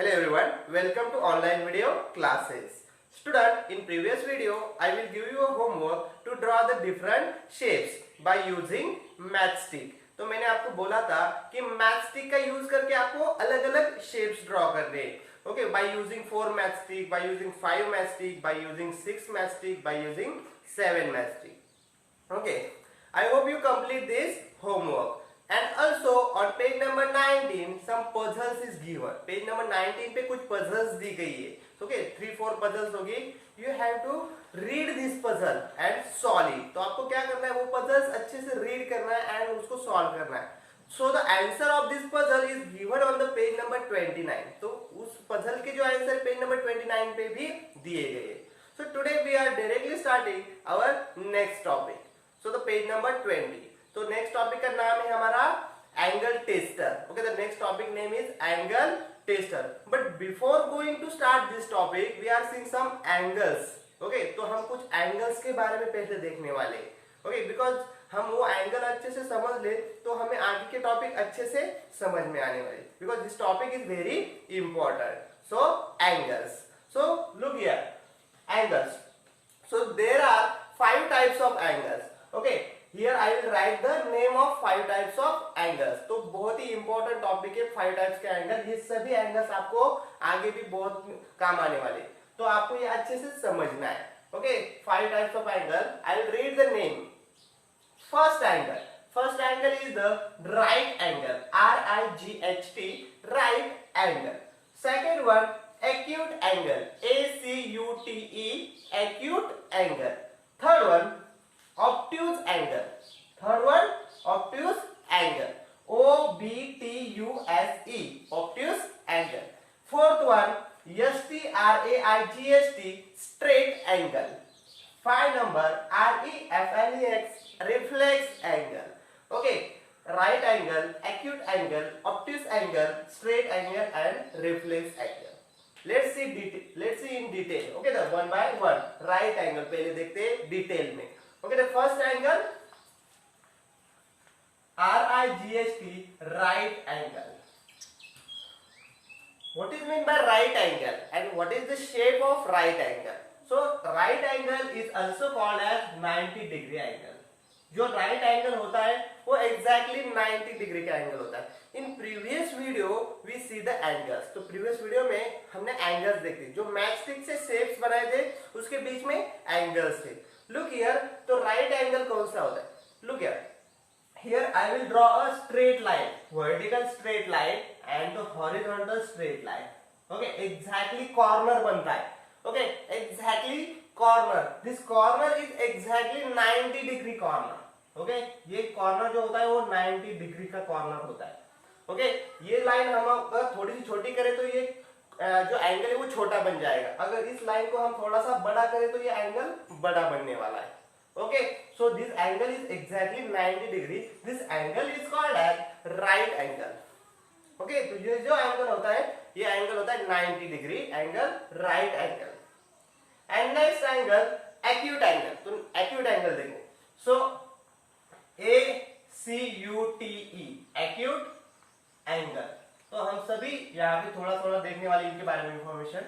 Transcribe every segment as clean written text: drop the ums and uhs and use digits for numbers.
Hello everyone, welcome to online video classes. Student, in previous video, I will give you a homework to draw the different shapes by using matchstick. तो मैंने आपको बोला था कि matchstick का use करके आपको अलग अलग शेप्स ड्रॉ करने हैं. Okay, by using 4 matchstick, by using 5 matchstick, by using 6 matchstick, by using 7 matchstick. Okay, I hope you complete this homework. And also on page number 19 some puzzles is given. Page number 19 पे कुछ puzzles दी गई है. Okay, 3-4 puzzles होगी. You have to read this puzzle and solve it. तो आपको क्या करना है, वो puzzles अच्छे से read करना है and उसको solve करना है. So the answer of this puzzle is given on the page number 29. तो उस puzzle के जो answer page number 29 पे भी दिए गए हैं. So today we are directly starting our next topic. So the page number 20. तो नेक्स्ट टॉपिक का नाम है हमारा angle tester. Okay, the next topic name is angle tester. But before going to start this topic we are seeing some angles. Okay, तो हम कुछ angles के बारे में पहले देखने वाले. ओके, बिकॉज हम वो एंगल अच्छे से समझ ले तो हमें आगे के टॉपिक अच्छे से समझ में आने वाले, because this topic is very important. So angles. So look here, angles. So there are 5 types of angles. Okay, here I will write the name of 5 types of angles. तो बहुत ही important topic है 5 types के angle. ये सभी angles आपको आगे भी बहुत काम आने वाले, तो आपको ये अच्छे से समझना है. Okay, 5 types of angle. I will read the name. First angle. First angle is the right angle. R-I-G-H-T. Right angle. Second one, acute angle. A-C-U-T-E. Acute angle. Third one, obtuse angle. Third one, obtuse angle. O-B-T-U-S-E. Obtuse angle. Fourth one, S-T-R-A-I-G-H-T. Straight angle. 5 number, R-E-F-L-E-X. Reflex angle. Okay, right angle, acute angle, obtuse angle, straight angle and reflex angle. Let's see in detail. Okay, the one by one. Right angle पहले देखते हैं detail में. Okay, the first angle, R-I-G-H-T, right angle. What is meant by right angle and what is the shape of right angle? So right angle is also called as 90 degree angle. जो right angle होता है वो exactly 90 degree का angle होता है. In previous video we see the angles. तो previous video में हमने एंगल्स देखे, जो मैचस्टिक से शेप्स बनाए थे उसके बीच में एंगल्स थे. लुक हियर, तो राइट एंगल कौन सा होता है? Look here, here I will draw a straight line, vertical straight line and the horizontal straight line. Okay, exactly corner बनता है. Okay, exactly corner. This corner is exactly 90 degree corner. Okay, ये corner जो होता है वो 90 degree का corner होता है. ओके, ये लाइन हम अगर थोड़ी सी छोटी करें तो ये जो एंगल है वो छोटा बन जाएगा. अगर इस लाइन को हम थोड़ा सा बड़ा करें तो ये एंगल बड़ा बनने वाला है. Okay, so this angle is exactly 90 degree. This angle is called as right angle. Okay, तो ये जो एंगल होता है ये एंगल होता है 90 degree angle, right angle. And next angle acute angle. तो एक्यूट एंगल देखो. सो A-C-U-T-E, एक्यूट एंगल. तो हम सभी यहाँ पे थोड़ा थोड़ा देखने वाले इनके बारे में information.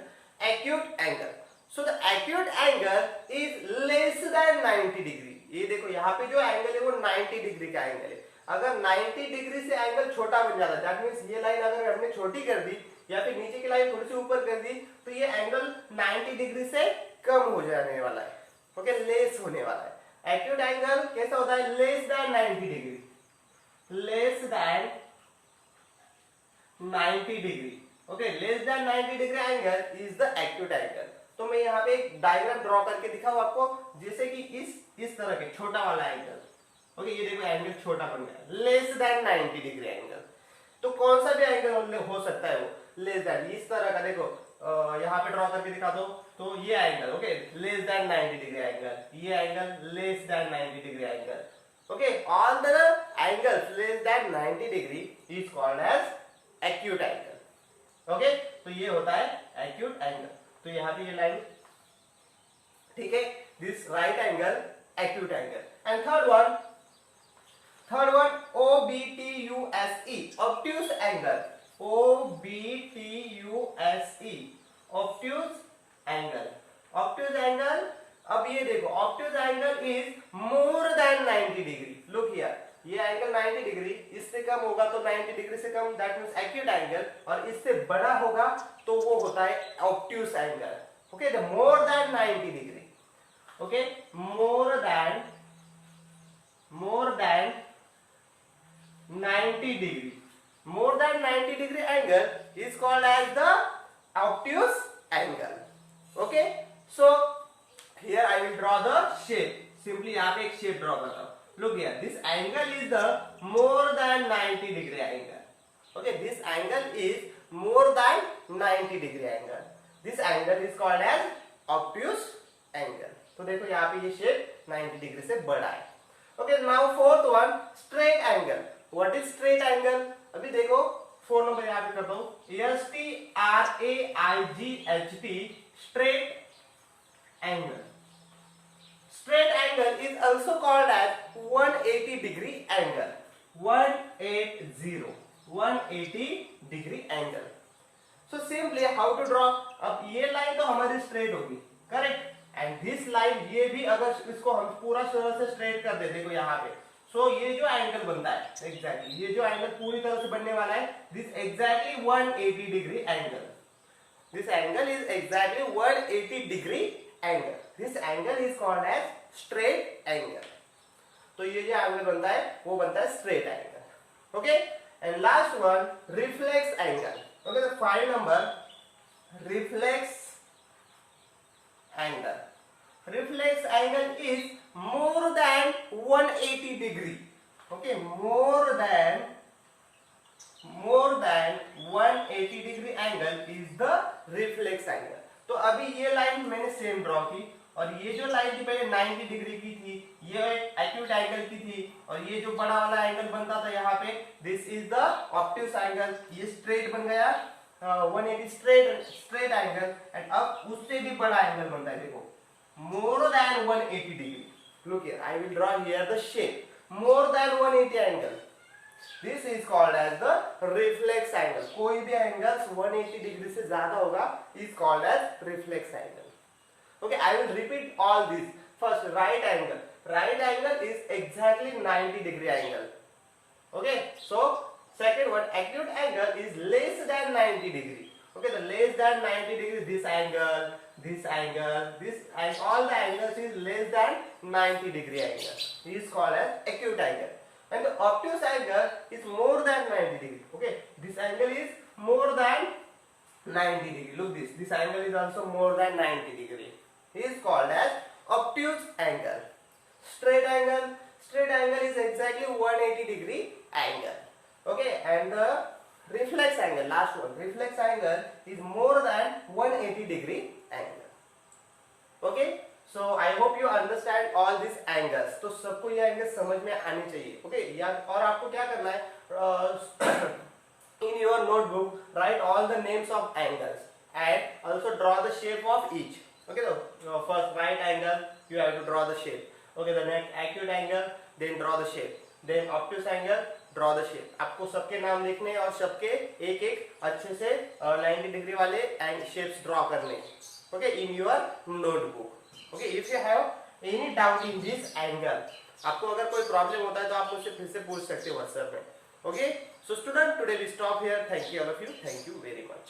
Acute angle. So the acute angle is less than 90 degree. ये देखो यहाँ पे जो एंगल है वो 90 डिग्री का एंगल है. अगर 90 डिग्री से एंगल छोटा बन जाता है, दैट मींस ये लाइन अगर हमने छोटी कर दी या फिर नीचे की लाइन थोड़ी सी ऊपर कर दी तो ये एंगल 90 डिग्री से कम हो जाने वाला है. ओके, लेस होने वाला है. एक्यूट एंगल कैसा होता है? Less than 90 degree. Less than 90 degree. Okay, less than 90 degree angle is the acute angle. तो मैं यहाँ पे एक डायग्राम ड्रॉ करके दिखाऊं आपको, जैसे कि इस तरह के छोटा वाला एंगल. ओके, ये देखो एंगल छोटा बन गया, लेस देन 90 डिग्री एंगल. तो कौन सा भी एंगल हो सकता है वो लेस देन. इस तरह का देखो, यहाँ पे ड्रॉ करके दिखा दो. तो ये angle okay less than 90 degree angle, ये angle less than 90 degree angle. Okay, all the angles less than 90 degree is called as acute angle. Okay, तो ये होता है एक्यूट एंगल. तो यहाँ पे ये लाइन, ठीक है, this right angle, acute angle. And third one O-B-T-U-S-E, obtuse angle. OBTUSE, obtuse angle. Obtuse angle, अब ये देखो obtuse angle is more than 90 degree. Look here, ये एंगल 90 डिग्री, इससे कम होगा तो 90 डिग्री से कम, दैट मींस एक्यूट एंगल, और इससे बड़ा होगा तो वो होता है obtuse angle. Okay, the more than 90 degree. Okay, more than 90 degree. More than 90 degree angle is called as the obtuse angle. Okay, so here I will draw the shape. Simply यहाँ पे एक shape draw करता हूँ. Look here, this angle is the more than 90 degree angle. Okay, this angle is more than 90 degree angle. This angle is called as obtuse angle. तो देखो यहाँ पे ये shape 90 degree से बड़ा है. Okay, now fourth one, straight angle. What is straight angle? अभी देखो 4 नंबर यहाँ पे करता हूँ. STRAIGHT, straight angle. Straight angle is also called as 180 degree angle. 180 degree angle. So simply how to draw? अब ये लाइन तो हमारी straight होगी, correct? And this line, ये भी अगर इसको हम पूरा तरह से straight कर दे, देखो यहाँ पे, so ये जो एंगल बनता है, exactly ये जो एंगल पूरी तरह से बनने वाला है, this exactly 180 degree angle. This angle is exactly 180 degree angle. This angle is called as straight angle. तो ये जो एंगल बनता है वो बनता है straight angle. Okay, and last one, reflex angle. Okay, the 5 number, reflex angle. Reflex angle is more than 180 degree. Okay, more than 180 degree angle is the reflex angle. तो अभी ये लाइन मैंने सेम ड्रॉ की, और ये जो line थी पहले 90 डिग्री की थी, ये एक्यूट एंगल की थी, और ये जो बड़ा वाला एंगल बनता था यहाँ पे, this is the obtuse angle. ये स्ट्रेट बन गया 180 स्ट्रेट एंगल, एंड अब उससे भी बड़ा एंगल बनता है, देखो more than 180 degree. Look here, I will draw here the shape. More than 180 angle. This is called as the reflex angle. कोई भी एंगल 180 डिग्री से ज्यादा होगा is called as reflex angle. Okay, I will repeat all this. First, right angle. Right angle is exactly 90 degree angle. Okay, so second one, acute angle is less than 90 degree. Okay, the less than 90 degree, this angle, and all the angles is less than 90 degree angle. It is called as acute angle. And the obtuse angle is more than 90 degree. Okay, this angle is more than 90 degree. Look this angle is also more than 90 degree. It is called as obtuse angle. Straight angle is exactly 180 degree angle. Okay, and the reflex angle, last one, reflex angle is more than 180 degree angle. Okay, so I hope you understand all these angles. तो सबको ये angle समझ में आनी चाहिए. Okay, यार, और आपको क्या करना है, in your notebook write all the names of angles and also draw the shape of each. Okay, so first right angle you have to draw the shape. Okay, the next acute angle, then draw the shape, then obtuse angle, draw the shape. आपको सबके नाम लिखने और सबके एक एक अच्छे से 90 डिग्री वाले शेप्स ड्रॉ करने. Okay, in your notebook. Okay, if you have any doubt in this angle, आपको अगर कोई प्रॉब्लम होता है तो आप मुझसे फिर से पूछ सकते हो व्हाट्सएप में. Okay, so student, today we stop here. Thank you all of you. Thank you very much.